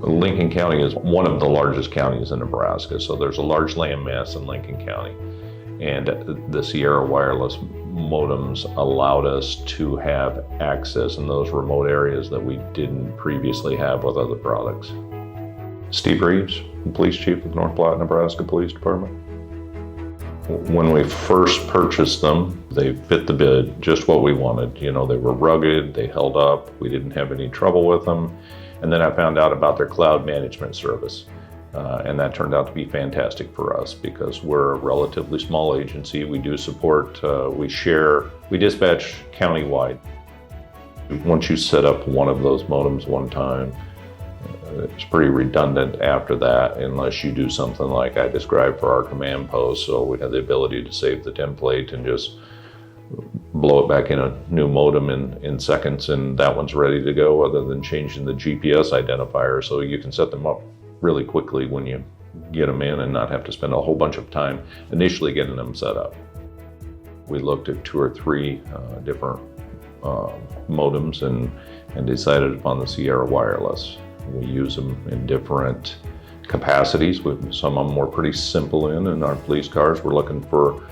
Lincoln County is one of the largest counties in Nebraska, so there's a large land mass in Lincoln County. And the Sierra Wireless modems allowed us to have access in those remote areas that we didn't previously have with other products. Steve Reeves, Police Chief of North Platte, Nebraska Police Department. When we first purchased them, they fit the bid, just what we wanted. You know, they were rugged, they held up, we didn't have any trouble with them. And then I found out about their cloud management service. And that turned out to be fantastic for us because we're a relatively small agency. We do support, we dispatch countywide. Once you set up one of those modems one time, it's pretty redundant after that unless you do something like I described for our command post. So we have the ability to save the template and just blow it back in a new modem in seconds, and that one's ready to go, other than changing the GPS identifier. So you can set them up really quickly when you get them in and not have to spend a whole bunch of time initially getting them set up. We looked at 2 or 3 different modems and decided upon the Sierra Wireless. We use them in different capacities. Some of them were pretty simple in our police cars. We're looking for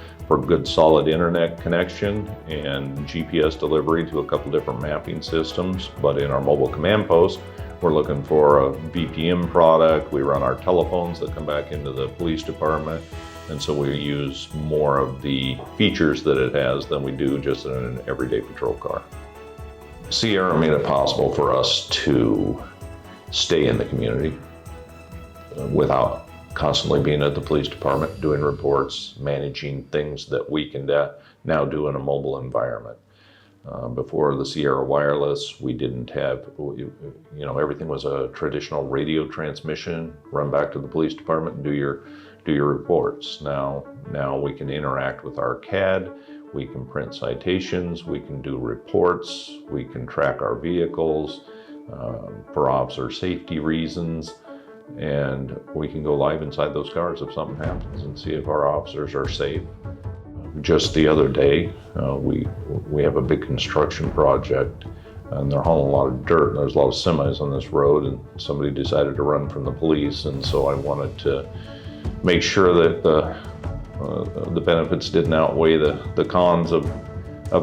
good solid internet connection and GPS delivery to a couple different mapping systems. But in our mobile command post, we're looking for a VPN product. We run our telephones that come back into the police department. And so we use more of the features that it has than we do just in an everyday patrol car. Sierra made it possible for us to stay in the community without constantly being at the police department, doing reports, managing things that we can now do in a mobile environment. Before the Sierra Wireless, we didn't have, everything was a traditional radio transmission, run back to the police department and do your reports. Now we can interact with our CAD, we can print citations, we can do reports, we can track our vehicles for officer safety reasons, and we can go live inside those cars if something happens and see if our officers are safe. Just the other day, we have a big construction project and they're hauling a lot of dirt, and there's a lot of semis on this road, and somebody decided to run from the police, and so I wanted to make sure that the benefits didn't outweigh the cons of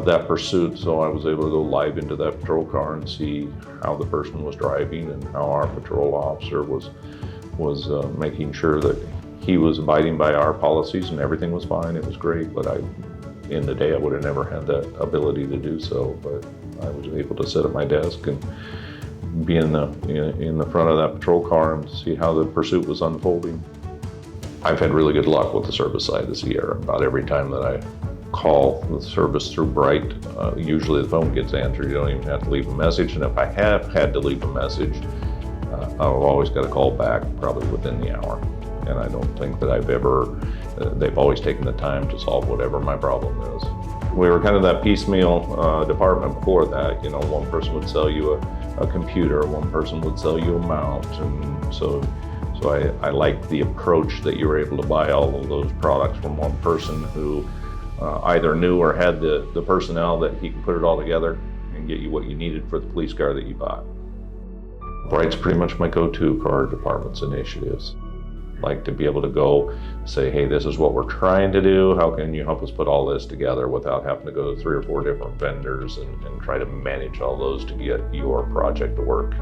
that pursuit. So I was able to go live into that patrol car and see how the person was driving and how our patrol officer was making sure that he was abiding by our policies and everything was fine. It was great, but in the day I would have never had that ability to do so. But I was able to sit at my desk and be in the front of that patrol car and see how the pursuit was unfolding. I've had really good luck with the service side of the Sierra. About every time that I call the service through Bright, usually the phone gets answered. You don't even have to leave a message. And if I have had to leave a message, I've always got a call back probably within the hour. And I don't think that they've always taken the time to solve whatever my problem is. We were kind of that piecemeal department before that. One person would sell you a computer, one person would sell you a mount. And so I liked the approach that you were able to buy all of those products from one person who either knew or had the personnel that he could put it all together and get you what you needed for the police car that you bought. Bright's pretty much my go-to for our department's initiatives. Like to be able to go say, hey, this is what we're trying to do. How can you help us put all this together without having to go to 3 or 4 different vendors and try to manage all those to get your project to work?